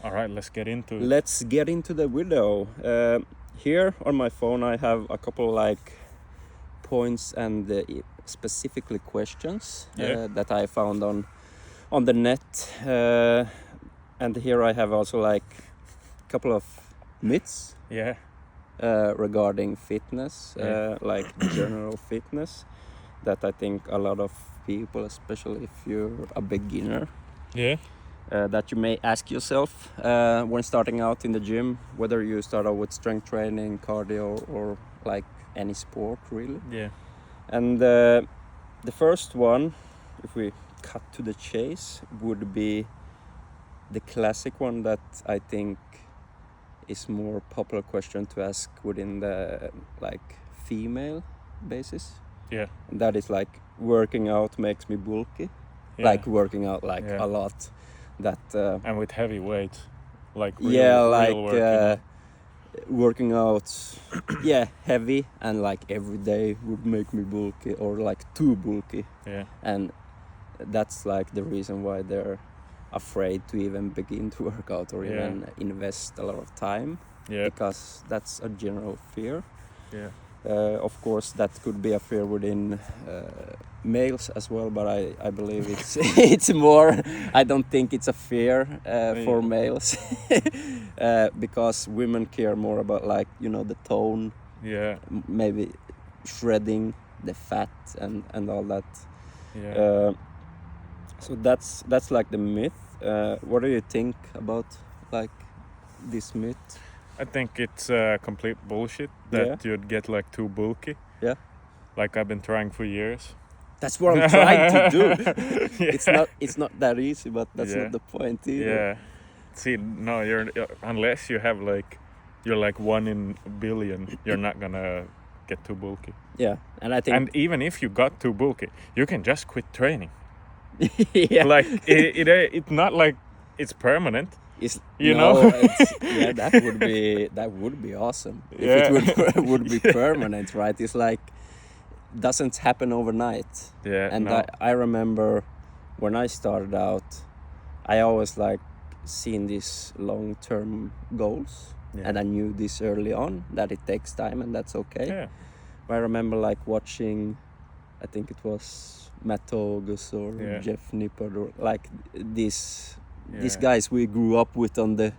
All right, let's get into it. Let's get into the video. Here on my phone I have a couple like points and specifically questions that I found on the net. And here I have also like a couple of myths Yeah. regarding fitness, Yeah. like general fitness, that I think a lot of people, especially if you're a beginner, Yeah. that you may ask yourself when starting out in the gym, whether you start out with strength training, cardio, or like any sport really. Yeah. And the first one, if we cut to the chase, would be the classic one that I think is more popular question to ask within the like female basis. Yeah. And that is like, working out makes me bulky. Yeah. Like working out like Yeah. a lot. That And with heavy weight, like real, yeah, real like work, you know? working out yeah, heavy and like every day would make me bulky or like too bulky. Yeah. And that's like the reason why they're afraid to even begin to work out or Yeah. even invest a lot of time, Yeah. because that's a general fear. Yeah. Of course that could be a fear within males as well, but I believe it's it's more, I don't think it's a fear for males. Because women care more about like, you know, the tone, Yeah. maybe shredding the fat and all that. Yeah. So that's like the myth. What do you think about like this myth? I think it's complete bullshit Yeah. that you'd get like too bulky. Yeah. Like I've been trying for years. That's what I'm trying to do. Yeah. It's not that easy, but that's Yeah. not the point either. Yeah. See, no, you're unless you have like, you're like 1 in a billion, you're not gonna get too bulky. Yeah, and I think And even if you got too bulky, you can just quit training. yeah, Like it's not like it's permanent. it's, you no, know? yeah, that would be awesome if Yeah. it would be permanent, right? It's like doesn't happen overnight. Yeah. And no. I remember when I started out, I always like seen these long-term goals, Yeah. and I knew this early on that it takes time and that's okay. Yeah. But I remember like watching, I think it was Matt August or Yeah. Jeff Nippard or like these Yeah. guys we grew up with on the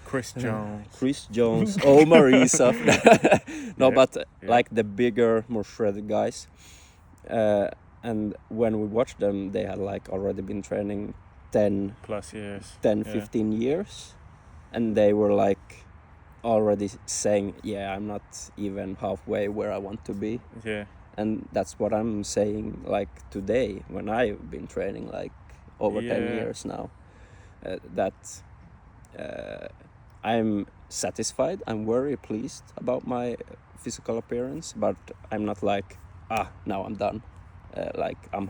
Chris Jones. Chris Jones, Omar Isuf. No, Yeah. but Yeah. like the bigger, more shredded guys. And when we watched them, they had like already been training 10, Plus years. 10 Yeah. 15 years. And they were like already saying, yeah, I'm not even halfway where I want to be. Yeah. And that's what I'm saying like today when I've been training like over 10 Yeah. years now. That I'm satisfied, I'm very pleased about my physical appearance, but I'm not like, now I'm done. Like I'm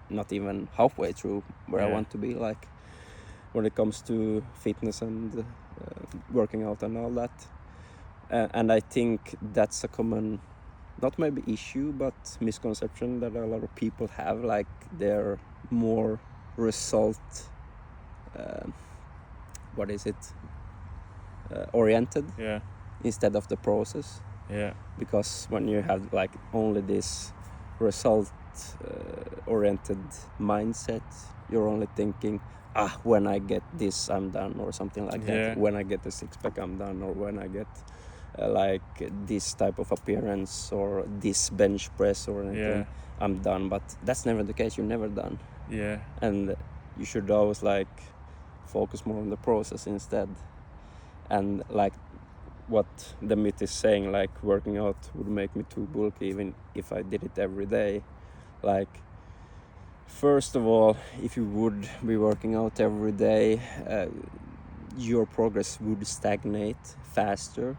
not even halfway through where I Yeah. want to be, like when it comes to fitness and working out and all that. And I think that's a common, not maybe issue, but misconception that a lot of people have, like they're more result oriented Yeah. instead of the process. Yeah. Because when you have like only this result oriented mindset, you're only thinking, when I get this I'm done, or something like Yeah. that. When I get the six pack I'm done, or when I get like this type of appearance or this bench press or anything, Yeah. I'm done. But that's never the case. You're never done. Yeah. And you should always like focus more on the process instead. And like what the myth is saying, like working out would make me too bulky even if I did it every day. Like, first of all, if you would be working out every day, your progress would stagnate faster,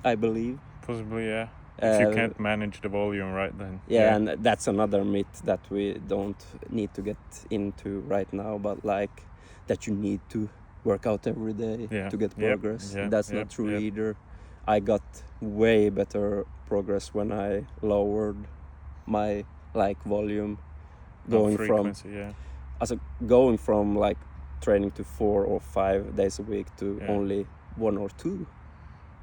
I believe. Possibly, yeah. If you Uh, can't manage the volume right, then Yeah, and that's another myth that we don't need to get into right now, but like that you need to work out every day Yeah. to get Yep. progress. Yeah. That's Yep. not true Yep. either. I got way better progress when I lowered my like volume, No going from frequency, yeah. going from like training to 4 or 5 days a week to Yeah. only 1 or 2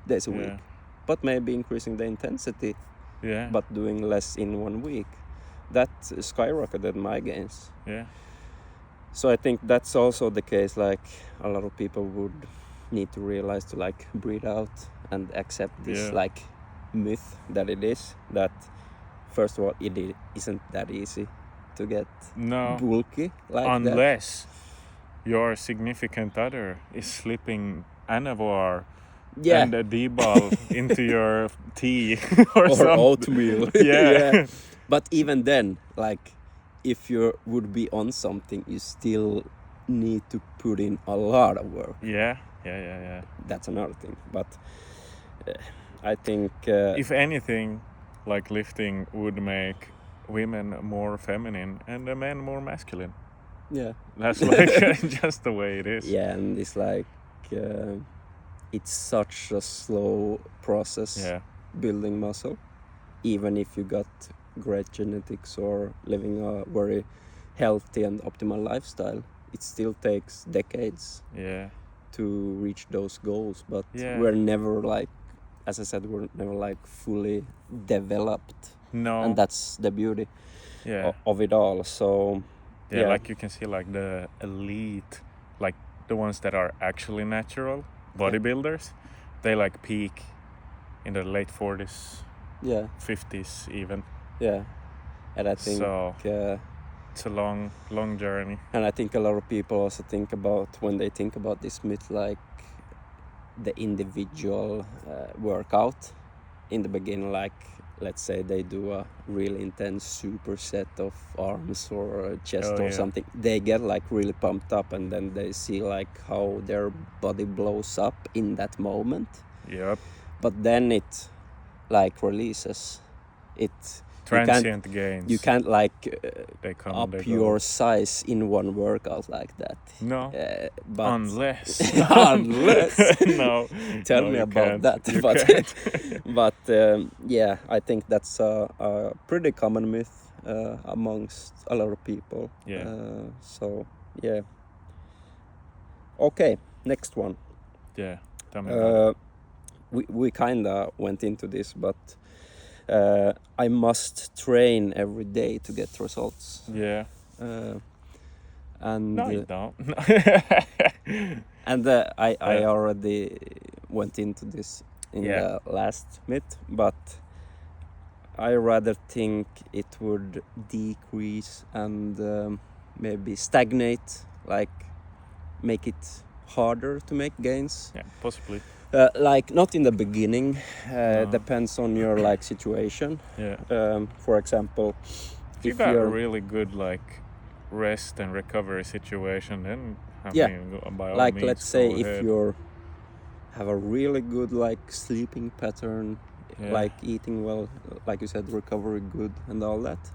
days a Yeah. week, but maybe increasing the intensity, Yeah. but doing less in 1 week, that skyrocketed my gains. Yeah. So I think that's also the case, like a lot of people would need to realize to like breathe out and accept this Yeah. like myth that it is, that first of all isn't that easy to get No. bulky like that. Unless your significant other is slipping Anavar Yeah. and a D-ball into your tea or, Or something. oatmeal. Yeah. But even then, like if you would be on something, you still need to put in a lot of work. Yeah. Yeah. That's another thing. But I think If anything, like lifting would make women more feminine and the men more masculine. yeah. That's like just the way it is. Yeah, and it's like it's such a slow process Yeah. building muscle, even if you got great genetics or living a very healthy and optimal lifestyle. It still takes decades Yeah. to reach those goals, but Yeah. we're never like, as I said, we're never like fully developed, No. and that's the beauty Yeah. of it all. So Yeah, like you can see like the elite, like the ones that are actually natural bodybuilders, they like peak in the late 40s, yeah, 50s even. yeah, and I think So it's a long journey. and I think a lot of people also think about, when they think about this myth, like the individual workout in the beginning, like let's say they do a really intense superset of arms or chest Oh, or yeah. something, they get like really pumped up, and then they see like how their body blows up in that moment, Yep. but then it like releases it. Transient gains. You can't like They come, up they your go. size in one workout like that. No. But Unless. Unless. No. Tell no, me you about can't. that. You But can't. but yeah, I think that's a pretty common myth amongst a lot of people. Yeah. So yeah. Okay, next one. Yeah. Tell me about it. We kinda went into this, but I must train every day to get results. Yeah. And No, you don't. and I Yeah. already went into this in Yeah. the last myth, but I rather think it would decrease and maybe stagnate, like make it harder to make gains. Yeah, possibly. Like not in the beginning, No. depends on your like situation. Yeah. For example, If you got a really good like rest and recovery situation, then I Yeah. mean, by all like means, let's say go if ahead. you have a really good like sleeping pattern, Yeah. like eating well, like you said, recovery good and all that,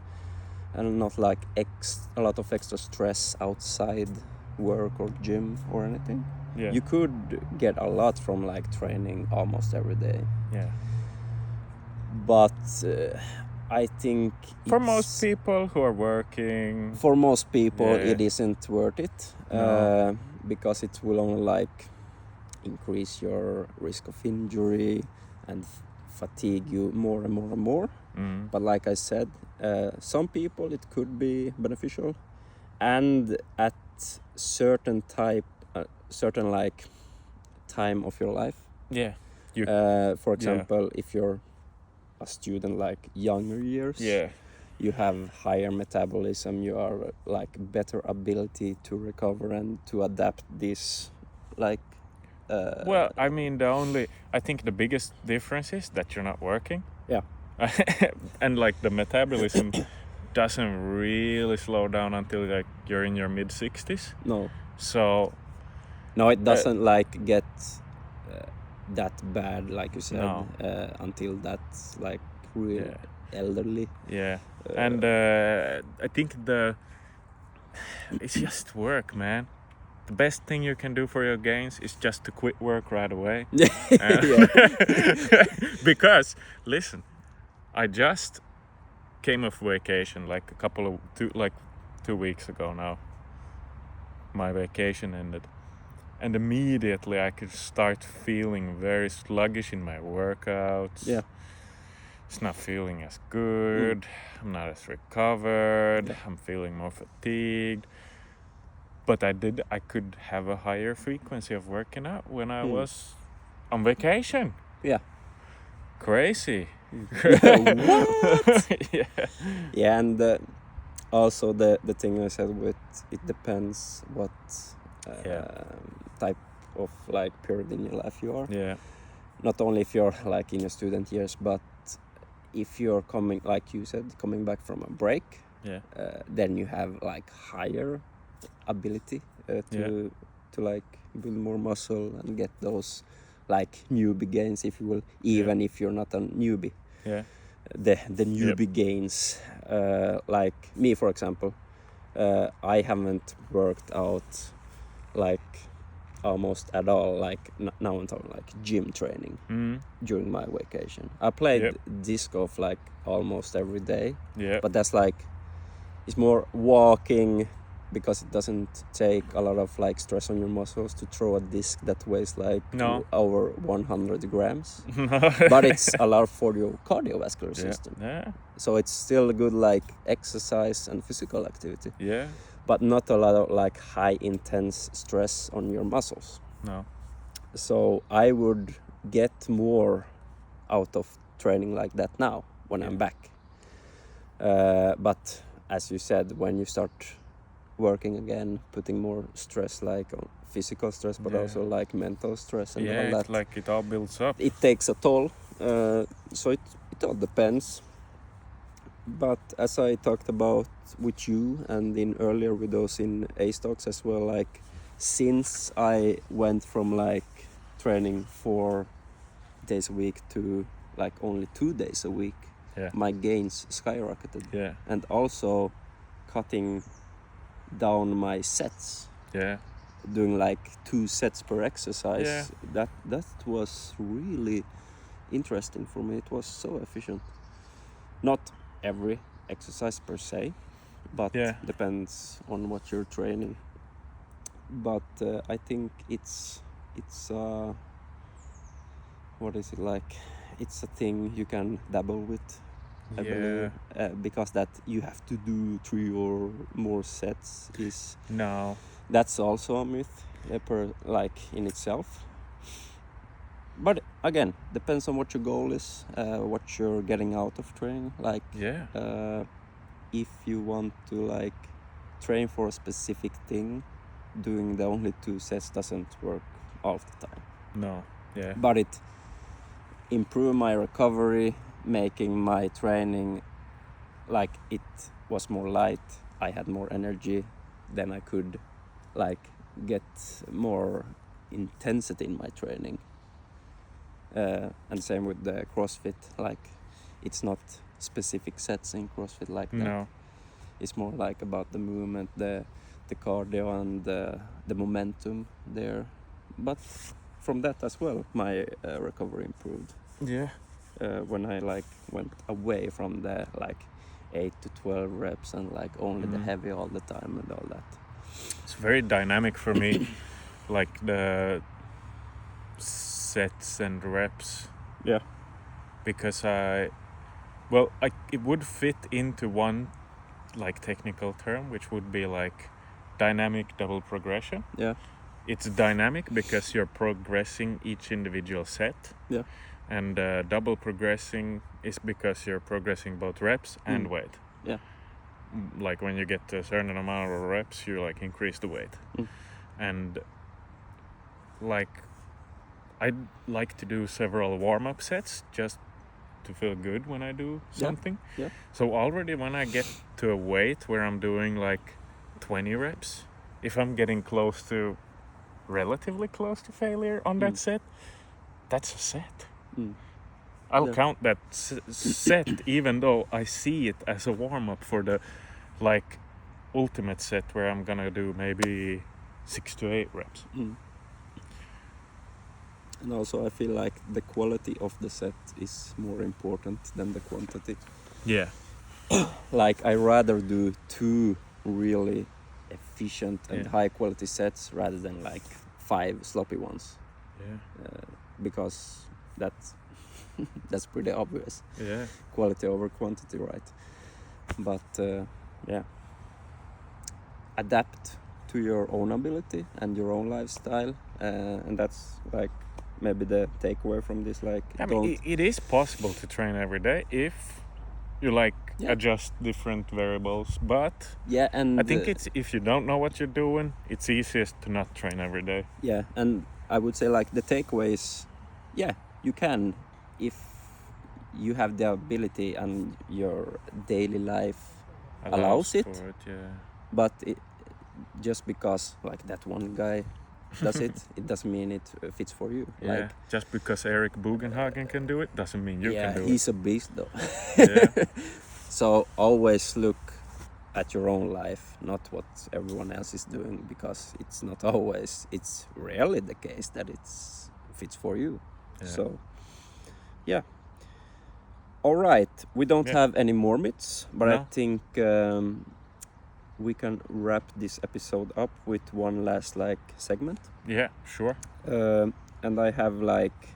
and not like a lot of extra stress outside work or gym or anything, Yeah. you could get a lot from like training almost every day. Yeah. But I think For it's- most people who are working, for most people Yeah. it isn't worth it, No. because it will only like increase your risk of injury and fatigue you more and more and more. mm, But like I said, some people it could be beneficial, and at certain like time of your life. yeah, you, For example, if you're a student like younger years, yeah, you have higher metabolism, you are like better ability to recover and to adapt this like well, I mean, I think the biggest difference is that you're not working. Yeah. And like the metabolism doesn't really slow down until like you're in your mid 60s. no So it doesn't like get that bad like you said, No. until that's like real Yeah. elderly. yeah, and I think it's just work, man. The best thing you can do for your gains is just to quit work right away. Because listen, I just came off vacation like 2 weeks ago now. my vacation ended, and immediately I could start feeling very sluggish in my workouts. Yeah. It's not feeling as good. I'm not as recovered. Yeah. I'm feeling more fatigued. But I could have a higher frequency of working out when I was on vacation. Yeah. Crazy. What? Yeah. Yeah, and also the thing I said with it depends what type of like period in your life you are. Yeah. Not only if you're like in your student years, but if you're coming, like you said, coming back from a break, Yeah. then you have like higher ability to like build more muscle and get those like newbie gains, if you will, even if you're not a newbie. Yeah. The newbie gains, like me for example, I haven't worked out like almost at all, like now I'm talking like gym training during my vacation. I played disc golf like almost every day, but that's like, it's more walking, because it doesn't take a lot of like stress on your muscles to throw a disc that weighs like over 100 grams. But it's a lot for your cardiovascular system. Yeah. So it's still a good like exercise and physical activity. Yeah. But not a lot of like high intense stress on your muscles. No. So I would get more out of training like that now when I'm back. But as you said, when you start working again, putting more stress like on physical stress, but also like mental stress and all that. Like it all builds up. It takes a toll. So it all depends. But as I talked about with you and in earlier with those in Ace Talks as well, like since I went from like training 4 days a week to like only 2 days a week, my gains skyrocketed. Yeah. And also cutting down my sets. Yeah. Doing like 2 sets per exercise. Yeah. That was really interesting for me. It was so efficient. Not every exercise per se, but depends on what you're training. But I think it's what is it like? It's a thing you can dabble with. I believe, because that you have to do 3 or more sets is that's also a myth per like in itself. But again, depends on what your goal is, what you're getting out of training. Like if you want to like train for a specific thing, doing the only 2 sets doesn't work all the time. No. Yeah. But it improve my recovery, making my training like it was more light. I had more energy, then I could like get more intensity in my training. And same with the CrossFit, like it's not specific sets in CrossFit like that. No. It's more like about the movement, the cardio and the momentum there. But from that as well, my recovery improved. Yeah. When I like went away from the like 8 to 12 reps and like only the heavy all the time and all that. It's very dynamic for me, like the sets and reps. Yeah. Because it would fit into one like technical term, which would be like dynamic double progression. Yeah. It's dynamic because you're progressing each individual set. Yeah. And double progressing is because you're progressing both reps and weight. Yeah. Like when you get to a certain amount of reps, you like increase the weight. And like I'd like to do several warm-up sets just to feel good when I do something. Yeah. So already when I get to a weight where I'm doing like 20 reps, if I'm getting relatively close to failure on that set, that's a set. I'll count that set even though I see it as a warm-up for the like ultimate set where I'm gonna do maybe 6 to 8 reps. And also I feel like the quality of the set is more important than the quantity. Yeah. Like I rather do 2 really efficient and Yeah. high quality sets rather than like 5 sloppy ones, Yeah. because that's that's pretty obvious. Yeah. Quality over quantity, right? But yeah, adapt to your own ability and your own lifestyle, and that's like maybe the takeaway from this. Like, I don't. mean, it is possible to train every day if you like Yeah. adjust different variables, but Yeah, and I think it's if you don't know what you're doing, it's easiest to not train every day. yeah, and I would say like the takeaway is, yeah, you can if you have the ability and your daily life allows it. for it. Yeah. But just because like that one guy does it, it doesn't mean it fits for you. Yeah. Like, Just because Eric Bugenhagen can do it doesn't mean you yeah, can do he's a beast though. it. Yeah. So always look at your own life, not what everyone else is doing, because it's not always, it's rarely the case that it's fits for you. Yeah. So yeah. All right, we don't Yeah. have any more myths, but I No. think we can wrap this episode up with one last like segment. Yeah. Sure. And I have like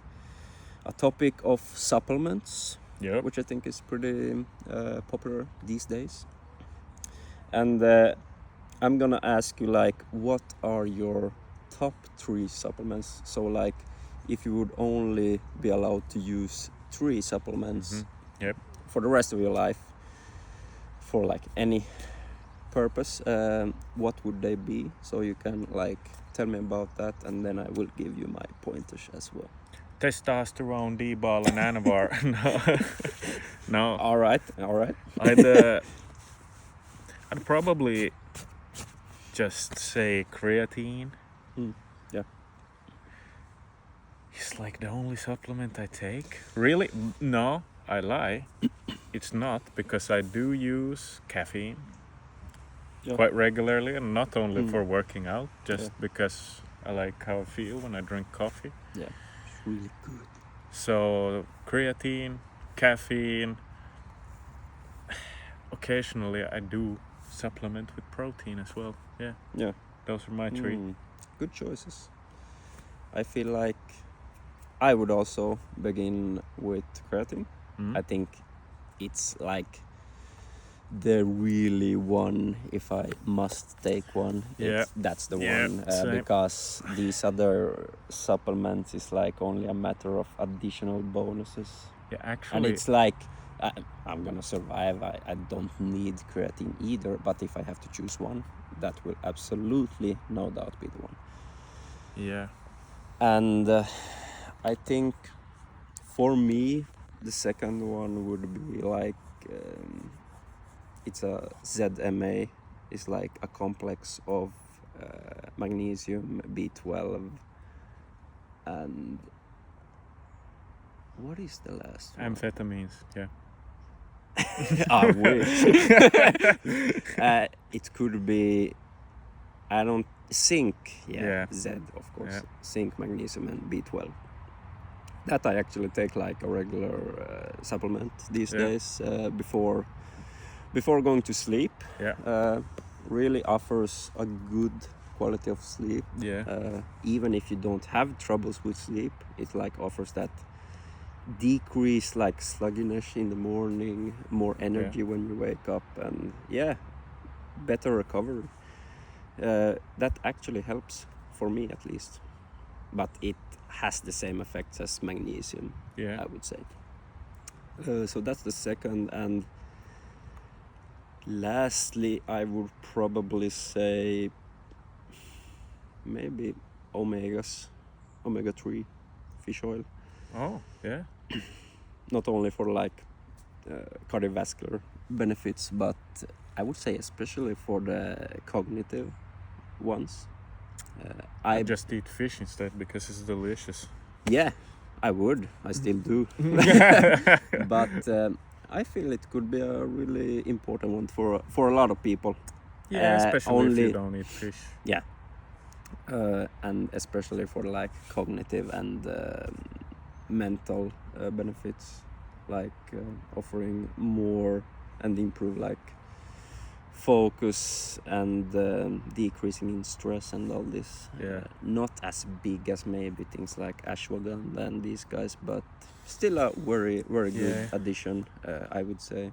a topic of supplements, Yep. which I think is pretty popular these days. And I'm gonna ask you like, what are your top 3 supplements? So like, if you would only be allowed to use 3 supplements Yep. for the rest of your life, for like any purpose, what would they be? So you can like tell me about that, and then I will give you my pointers as well. Testosterone, D-ball, and Anavar. No. No. All right. I'd probably just say creatine. Yeah. It's like the only supplement I take. Really? No, I lie. It's not, because I do use caffeine Yeah. quite regularly, and not only Mm. for working out, just Yeah. because I like how I feel when I drink coffee. Yeah. It's really good. So creatine, caffeine. Occasionally I do supplement with protein as well. Yeah, Yeah. those are my 3. Good choices. I feel like I would also begin with creatine. Mm. I think it's like the really one. If I must take one, Yeah. that's the Yeah, one, same. because these other supplements is like only a matter of additional bonuses, Yeah, and actually, it's like I'm gonna survive. I don't need creatine either, but if I have to choose one, that will absolutely no doubt be the one. yeah, And I think for me, the second one would be like, it's a ZMA. It's like a complex of magnesium, B12, and what is the last one? amphetamines. Yeah, I wish. It could be, I don't, zinc. Yeah. Z, of course. Yeah. Zinc, magnesium, and B12. That I actually take like a regular supplement these Yeah. days before going to sleep. yeah, Really offers a good quality of sleep. yeah, Even if you don't have troubles with sleep, it like offers that decrease like sluggishness in the morning, more energy when you wake up, and yeah, better recovery. That actually helps for me at least, but it has the same effects as magnesium, yeah. I would say. So that's the second, and lastly I would probably say maybe omega-3 fish oil, Oh, yeah, not only for like cardiovascular benefits, but I would say especially for the cognitive ones. I just eat fish instead because it's delicious. Yeah, I would. I still do. But I feel it could be a really important one for a lot of people. Yeah, especially if only- you don't eat fish. And especially for like cognitive and mental benefits, like offering more and improve like focus and decreasing in stress and all this. Yeah. Not as big as maybe things like ashwagandha and these guys, but still a very good Yeah. addition, I would say,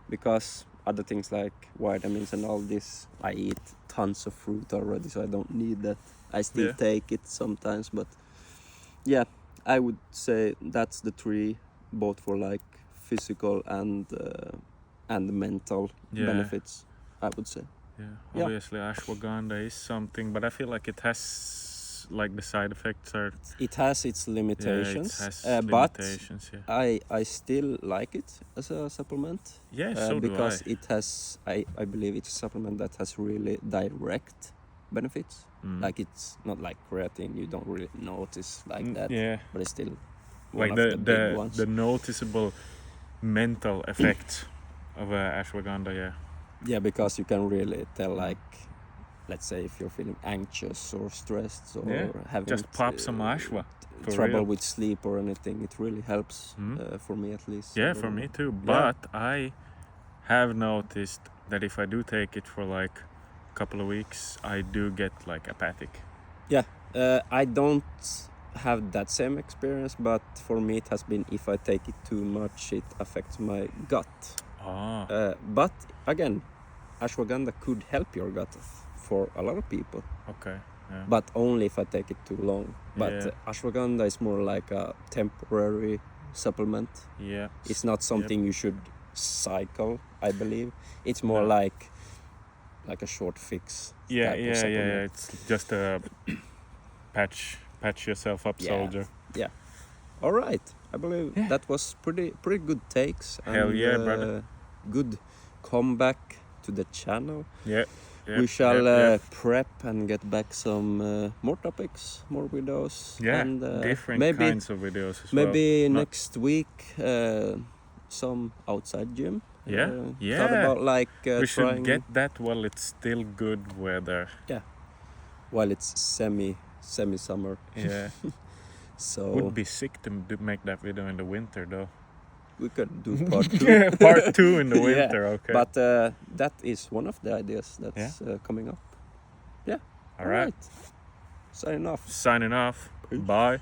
because other things like vitamins and all this, I eat tons of fruit already, so I don't need that. I still Yeah. take it sometimes, but yeah, I would say that's the three, both for like physical and mental Yeah. benefits, I would say. Yeah, Yeah. obviously ashwagandha is something, but I feel like it has like the side effects are It has its limitations, yeah, it has but limitations. Yeah, I still like it as a supplement. yeah, so do Because I. it has, I believe it's a supplement that has really direct benefits. Mm. Like it's not like creatine, you don't really notice like that, Yeah, but it's still one like of the big ones. the noticeable mental effects of ashwagandha. Yeah, Yeah, because you can really tell, like, let's say if you're feeling anxious or stressed or Yeah, having just pop some ashwa. For trouble real. with sleep or anything, it really helps, for me at least. Yeah, So, for me too. yeah. But I have noticed that if I do take it for like a couple of weeks, I do get like apathic. Yeah, I don't have that same experience, but for me it has been, if I take it too much, it affects my gut. Ah, But again, ashwagandha could help your gut for a lot of people, okay. Yeah. but only if I take it too long. But Yeah. Ashwagandha is more like a temporary supplement. Yeah. It's not something you should cycle, I believe. It's more No. like a short fix. Yeah, type of yeah, yeah, supplement. yeah. It's just a patch yourself up, Yeah. soldier. Yeah. All right. I believe Yeah. that was pretty good takes. Hell and, yeah, brother. Good comeback to the channel. Yeah. Yeah, We shall yeah. prep and get back some more topics, more videos. Yeah, and different maybe kinds of videos as well. maybe Not- next week some outside gym. Yeah, Thought yeah. about like we should trying get that while it's still good weather. while it's semi summer. Yeah. So Would be sick to make that video in the winter though. we could do part 2. Part 2 in the Yeah, winter, okay. But that is one of the ideas that's coming up. Yeah. All right. Signing off. Signing off. Peace. Bye.